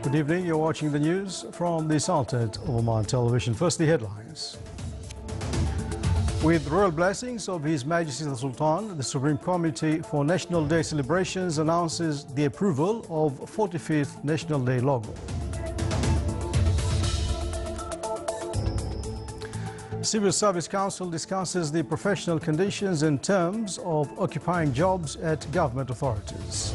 Good evening. You're watching the news from the Sultanate of Oman Television. First, the headlines. With royal blessings of His Majesty the Sultan, the Supreme Committee for National Day celebrations announces the approval of 45th National Day logo. Civil Service Council discusses the professional conditions and terms of occupying jobs at government authorities.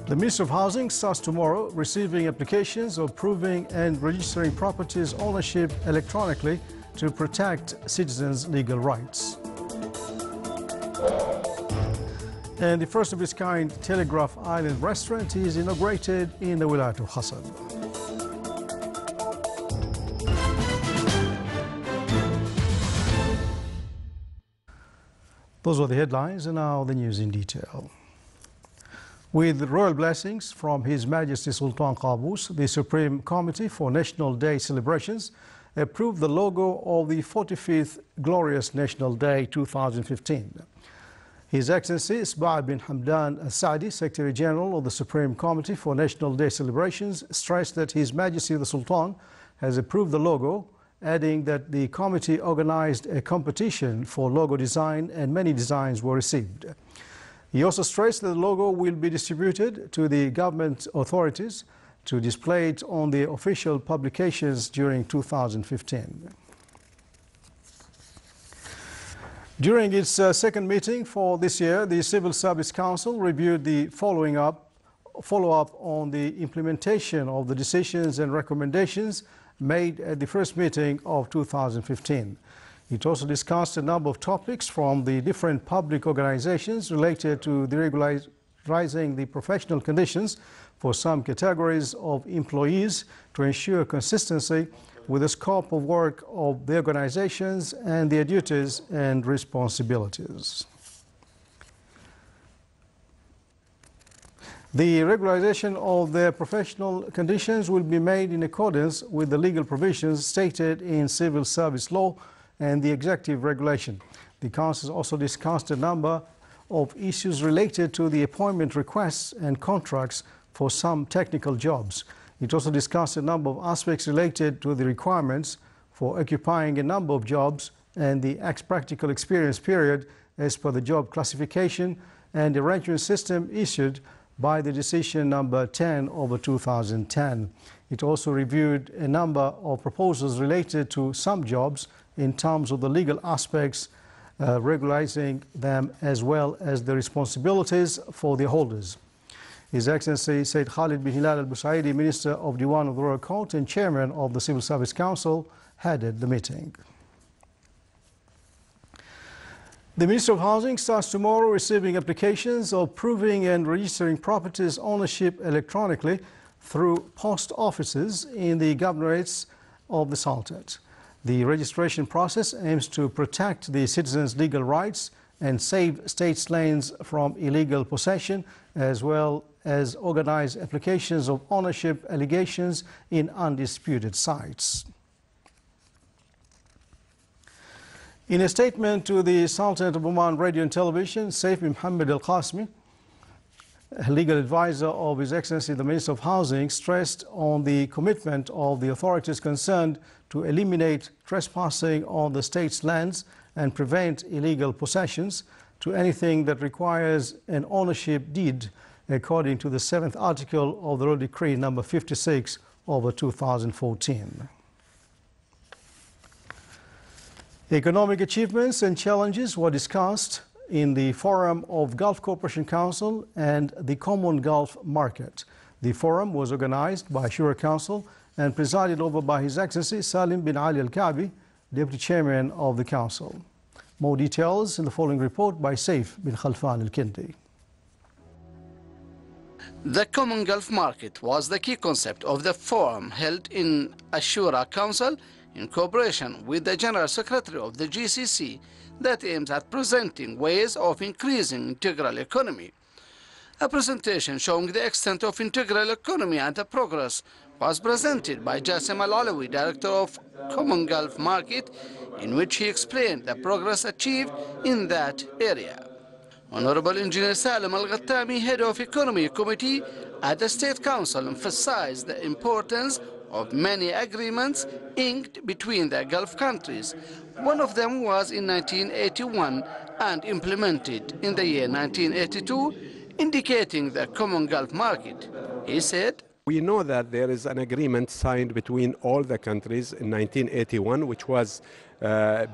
The Minister of Housing starts tomorrow receiving applications of proving and registering properties ownership electronically to protect citizens' legal rights. And the first of its kind Telegraph Island restaurant is inaugurated in the Wilayat of Hassan. Those were the headlines, and now the news in detail. With royal blessings from His Majesty Sultan Qaboos, the Supreme Committee for National Day celebrations approved the logo of the 45th Glorious National Day 2015. His Excellency Isba' bin Hamdan Al-Saadi, Secretary General of the Supreme Committee for National Day celebrations, stressed that His Majesty the Sultan has approved the logo, adding that the committee organized a competition for logo design and many designs were received. He also stressed that the logo will be distributed to the government authorities to display it on the official publications during 2015. During its second meeting for this year, the Civil Service Council reviewed the follow-up on the implementation of the decisions and recommendations made at the first meeting of 2015. It also discussed a number of topics from the different public organizations related to the regularizing the professional conditions for some categories of employees to ensure consistency with the scope of work of the organizations and their duties and responsibilities. The regularization of their professional conditions will be made in accordance with the legal provisions stated in civil service law and the executive regulation. The Council also discussed a number of issues related to the appointment requests and contracts for some technical jobs. It also discussed a number of aspects related to the requirements for occupying a number of jobs and the practical experience period as per the job classification and arrangement system issued by the decision number 10/2010. It also reviewed a number of proposals related to some jobs in terms of the legal aspects, regularizing them as well as the responsibilities for the holders. His Excellency Said Khalid bin Hilal al-Busaidi, Minister of Diwan of the Royal Court and Chairman of the Civil Service Council, headed the meeting. The Minister of Housing starts tomorrow receiving applications of proving and registering properties ownership electronically through post offices in the governorates of the Sultanate. The registration process aims to protect the citizens' legal rights and save state's lands from illegal possession, as well as organize applications of ownership allegations in undisputed sites. In a statement to the Sultanate of Oman Radio and Television, Saif bin Mohammed Al-Qasmi, legal advisor of His Excellency the Minister of Housing, stressed on the commitment of the authorities concerned to eliminate trespassing on the state's lands and prevent illegal possessions to anything that requires an ownership deed according to the 7th article of the Royal Decree number 56/2014. Economic achievements and challenges were discussed in the Forum of Gulf Cooperation Council and the Common Gulf Market. The forum was organized by Shura Council and presided over by His Excellency Salim bin Ali Al-Ka'bi, Deputy Chairman of the Council. More details in the following report by Saif bin Khalfan Al-Kindi. The Common Gulf Market was the key concept of the forum held in Shura Council in cooperation with the General Secretary of the GCC that aims at presenting ways of increasing integral economy. A presentation showing the extent of integral economy and the progress was presented by Jassim Al-Alawi, Director of Common Gulf Market, in which he explained the progress achieved in that area. Honorable Engineer Salim Al-Ghattami, Head of Economy Committee at the State Council, emphasized the importance of many agreements inked between the Gulf countries. One of them was in 1981 and implemented in the year 1982, indicating the common Gulf market. He said, "We know that there is an agreement signed between all the countries in 1981, which was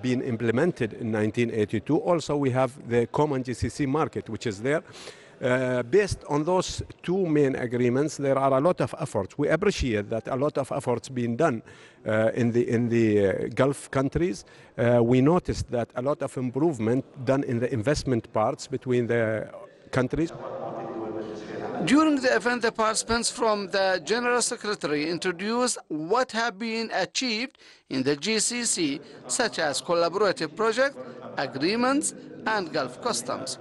being implemented in 1982. Also, we have the common GCC market, which is there. Based on those two main agreements, there are a lot of efforts. We appreciate that a lot of efforts being done in the Gulf countries. We noticed that a lot of improvement done in the investment parts between the countries." During the event, the participants from the General Secretary introduced what have been achieved in the GCC, such as collaborative projects, agreements, and Gulf customs.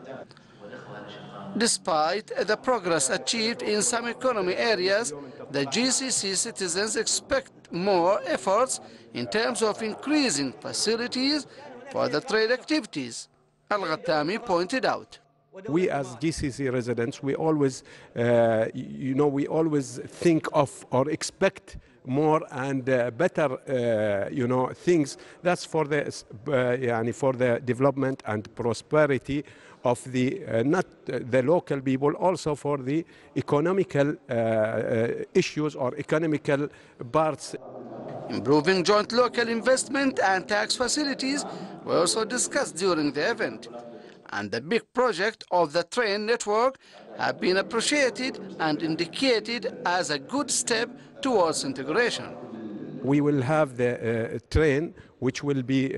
Despite the progress achieved in some economy areas, the GCC citizens expect more efforts in terms of increasing facilities for the trade activities, Al-Ghattami pointed out. We as GCC residents, we always, we always think of or expect more and better, things. That's for the development and prosperity of the not the local people, also for the economical issues or economical parts. Improving joint local investment and tax facilities were also discussed during the event. And the big project of the train network have been appreciated and indicated as a good step towards integration. We will have the train, which will be,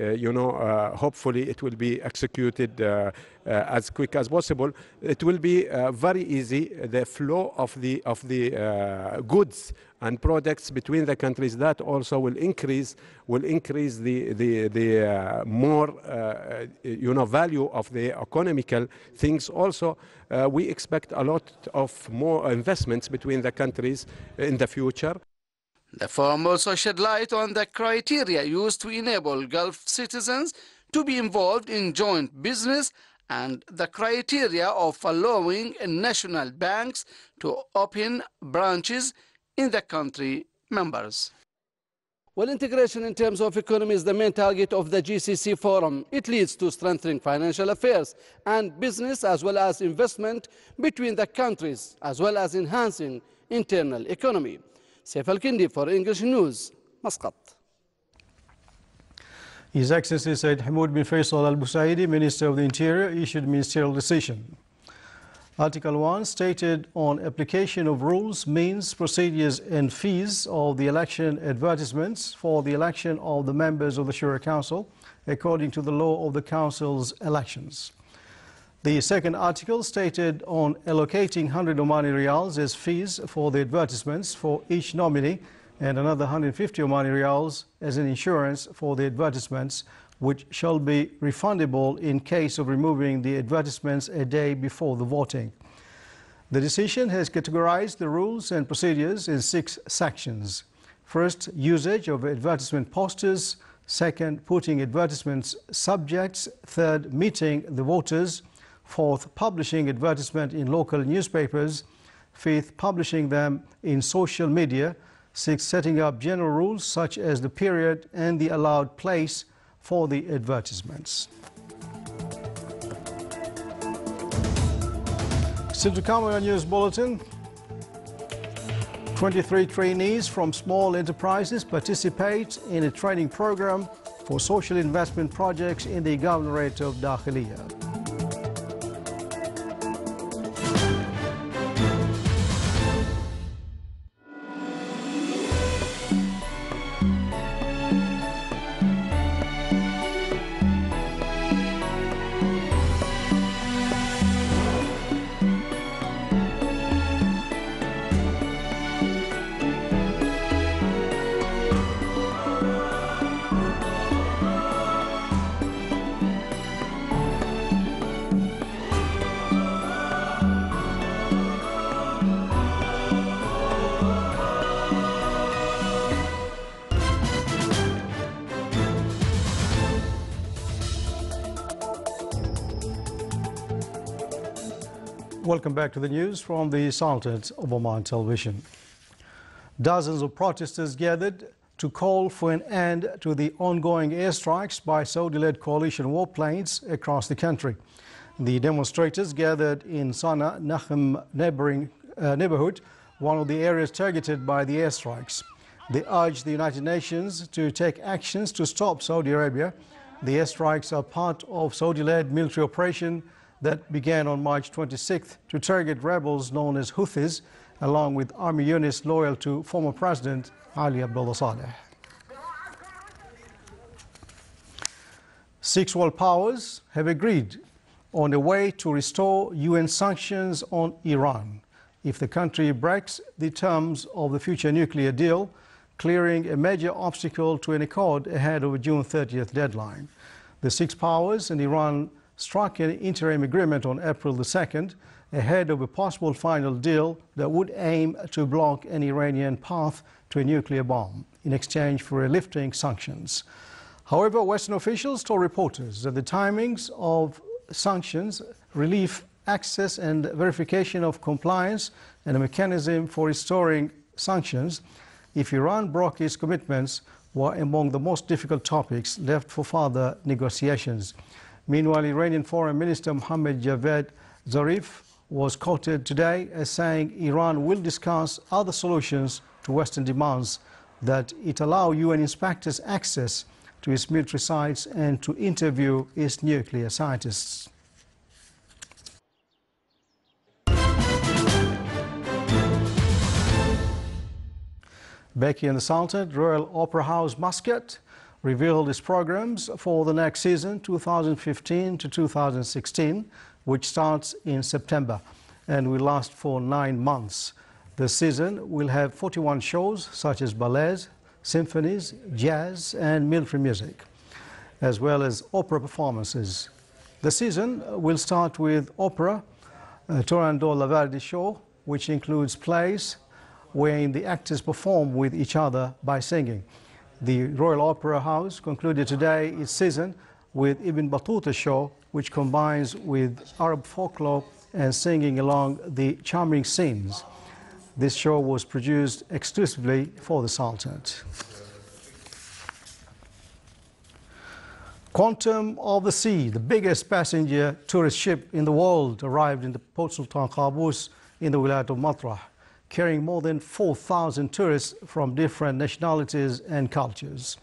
hopefully it will be executed as quick as possible. It will be very easy, the flow of the goods and products between the countries. That also will increase the more value of the economical things. Also, we expect a lot of more investments between the countries in the future. The forum also shed light on the criteria used to enable Gulf citizens to be involved in joint business and the criteria of allowing national banks to open branches in the country members. Well, integration in terms of economy is the main target of the GCC forum. It leads to strengthening financial affairs and business as well as investment between the countries, as well as enhancing internal economy. Saif Al-Kindi for English News, Muscat. His Excellency Said Hamoud bin Faisal Al-Busaidi, Minister of the Interior, issued ministerial decision. Article 1 stated on application of rules, means, procedures and fees of the election advertisements for the election of the members of the Shura Council according to the law of the Council's elections. The second article stated on allocating 100 Omani Riyals as fees for the advertisements for each nominee and another 150 Omani Riyals as an insurance for the advertisements, which shall be refundable in case of removing the advertisements a day before the voting. The decision has categorized the rules and procedures in 6 sections. First, usage of advertisement posters. Second, putting advertisements subjects. Third, meeting the voters. Fourth, publishing advertisement in local newspapers. Fifth, publishing them in social media. Sixth, setting up general rules such as the period and the allowed place for the advertisements. Still to come on our news bulletin, 23 trainees from small enterprises participate in a training program for social investment projects in the Governorate of Dakhiliya. Welcome back to the news from the Sultanate of Oman Television. Dozens of protesters gathered to call for an end to the ongoing airstrikes by Saudi-led coalition warplanes across the country. The demonstrators gathered in Sana Nakhem neighborhood, one of the areas targeted by the airstrikes. They urged the United Nations to take actions to stop Saudi Arabia. The airstrikes are part of Saudi-led military operation that began on March 26th to target rebels known as Houthis, along with army units loyal to former President Ali Abdullah Saleh. 6 world powers have agreed on a way to restore UN sanctions on Iran if the country breaks the terms of the future nuclear deal, clearing a major obstacle to an accord ahead of a June 30th deadline. The 6 powers and Iran struck an interim agreement on April the 2nd ahead of a possible final deal that would aim to block an Iranian path to a nuclear bomb in exchange for lifting sanctions. However, Western officials told reporters that the timings of sanctions, relief, access and verification of compliance and a mechanism for restoring sanctions if Iran broke its commitments were among the most difficult topics left for further negotiations. Meanwhile, Iranian Foreign Minister Mohammad Javad Zarif was quoted today as saying Iran will discuss other solutions to Western demands that it allow UN inspectors access to its military sites and to interview its nuclear scientists. Back in the Sultanate, Royal Opera House Muscat revealed its programs for the next season, 2015 to 2016, which starts in September and will last for 9 months. The season will have 41 shows such as ballets, symphonies, jazz and military music, as well as opera performances. The season will start with opera, Turandot Laverdi show, which includes plays wherein the actors perform with each other by singing. The Royal Opera House concluded today its season with Ibn Battuta show, which combines with Arab folklore and singing along the charming scenes. This show was produced exclusively for the Sultanate. Quantum of the Sea, the biggest passenger tourist ship in the world, arrived in the Port Sultan Qaboos in the Wilayat of Matrah, carrying more than 4,000 tourists from different nationalities and cultures.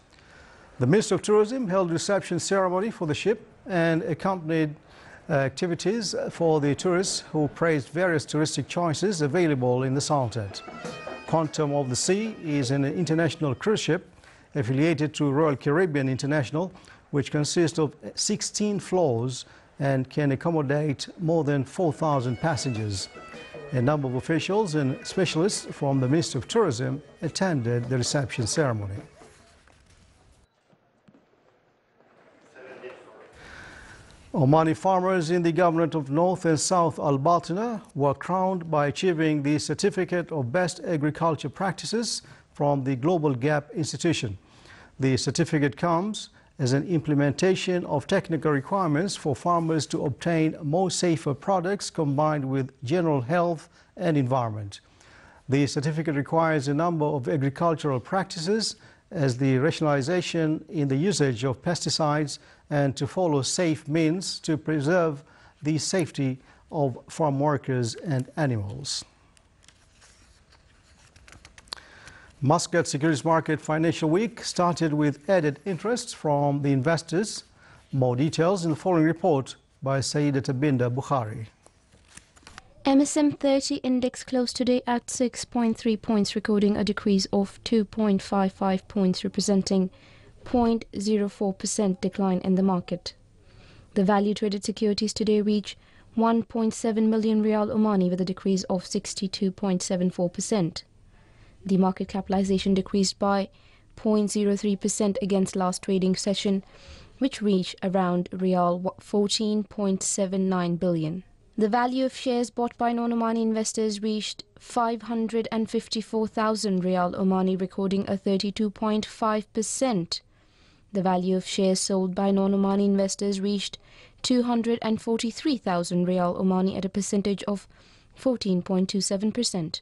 The Minister of Tourism held a reception ceremony for the ship and accompanied activities for the tourists who praised various touristic choices available in the Sultanate. Quantum of the Sea is an international cruise ship affiliated to Royal Caribbean International, which consists of 16 floors and can accommodate more than 4,000 passengers. A number of officials and specialists from the Ministry of Tourism attended the reception ceremony. Omani farmers in the Governorate of North and South Al-Batina were crowned by achieving the Certificate of Best Agriculture Practices from the Global Gap Institution. The certificate comes as an implementation of technical requirements for farmers to obtain more safer products combined with general health and environment. The certificate requires a number of agricultural practices as the rationalization in the usage of pesticides and to follow safe means to preserve the safety of farm workers and animals. Muscat Securities Market Financial Week started with added interest from the investors. More details in the following report by Sayyidat Binda Bukhari. MSM 30 index closed today at 6.3 points, recording a decrease of 2.55 points, representing 0.04% decline in the market. The value traded securities today reached 1.7 million Riyal Omani with a decrease of 62.74%. The market capitalization decreased by 0.03% against last trading session, which reached around Riyal 14.79 billion. The value of shares bought by non-Omani investors reached 554,000 Riyal Omani, recording a 32.5%. The value of shares sold by non-Omani investors reached 243,000 Riyal Omani at a percentage of 14.27%.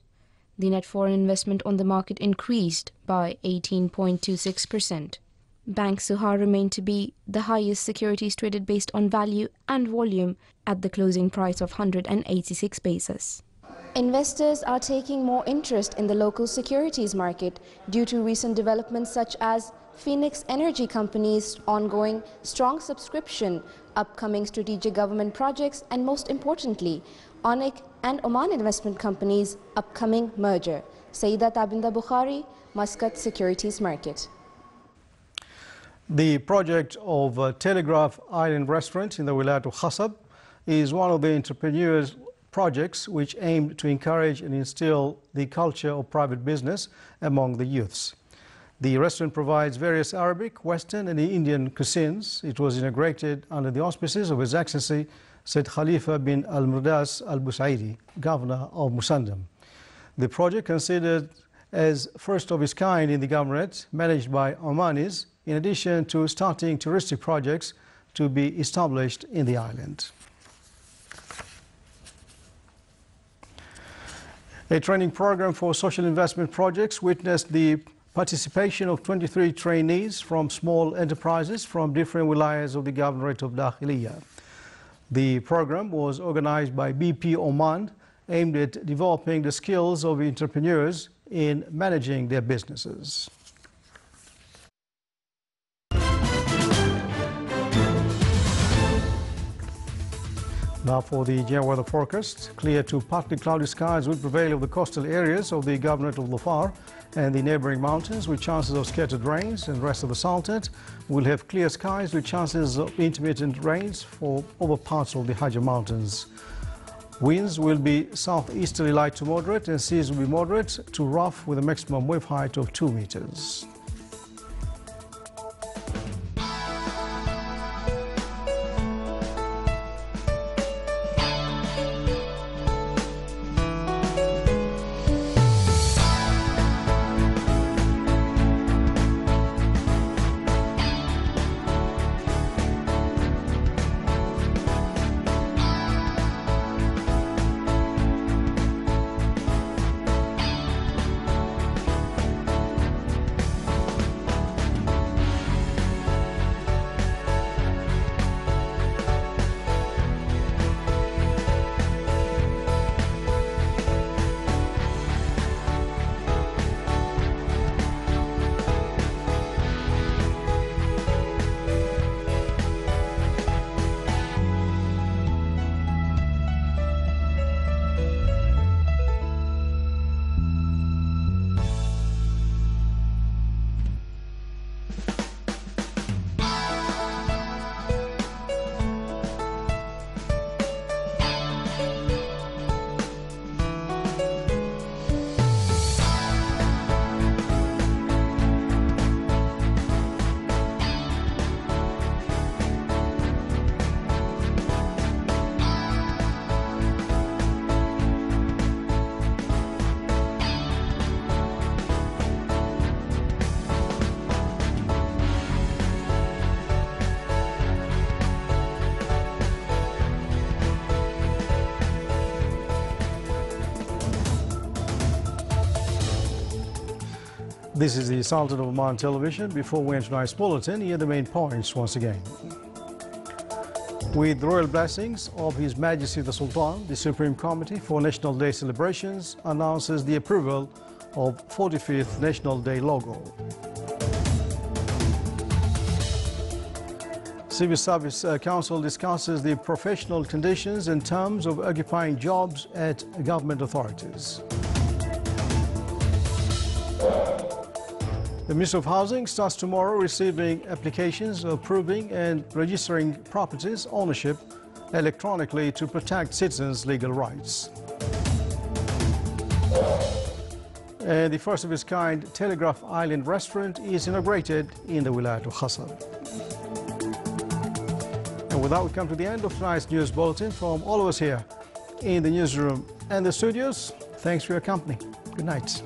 The net foreign investment on the market increased by 18.26%. Bank Suhar remained to be the highest securities traded based on value and volume at the closing price of 186 paisas. Investors are taking more interest in the local securities market due to recent developments such as Phoenix Energy Company's ongoing strong subscription, upcoming strategic government projects, and most importantly, ONIC and Oman Investment Company's upcoming merger. Saida Tabinda Bukhari, Muscat Securities Market. The project of Telegraph Island Restaurant in the Wilayat of Khasab is one of the entrepreneurs' projects which aim to encourage and instill the culture of private business among the youths. The restaurant provides various Arabic, Western and Indian cuisines. It was inaugurated under the auspices of His Excellency Said Khalifa bin Al-Murdas Al-Busaidi, Governor of Musandam. The project, considered as first of its kind in the governorate, managed by Omanis, in addition to starting touristic projects to be established in the island. A training program for social investment projects witnessed the participation of 23 trainees from small enterprises from different wilayas of the Governorate of Dakhiliya. The program was organized by BP Oman, aimed at developing the skills of entrepreneurs in managing their businesses. Now for the Jemia weather forecast. Clear to partly cloudy skies will prevail over the coastal areas of the Governorate of Dhofar and the neighboring mountains, with chances of scattered rains, and the rest of the Sultanate will have clear skies with chances of intermittent rains for over parts of the Hajar Mountains. Winds will be southeasterly light to moderate, and seas will be moderate to rough with a maximum wave height of 2 meters. This is the Sultan of Oman Television. Before we enter tonight's bulletin, here are the main points once again. With the royal blessings of His Majesty the Sultan, the Supreme Committee for National Day celebrations announces the approval of 45th National Day logo. Civil Service Council discusses the professional conditions and terms of occupying jobs at government authorities. The Ministry of Housing starts tomorrow receiving applications approving and registering properties ownership electronically to protect citizens' legal rights. And the first of its kind Telegraph Island restaurant is inaugurated in the Wilayat of Khasab. And with that, we come to the end of tonight's news bulletin. From all of us here in the newsroom and the studios, thanks for your company. Good night.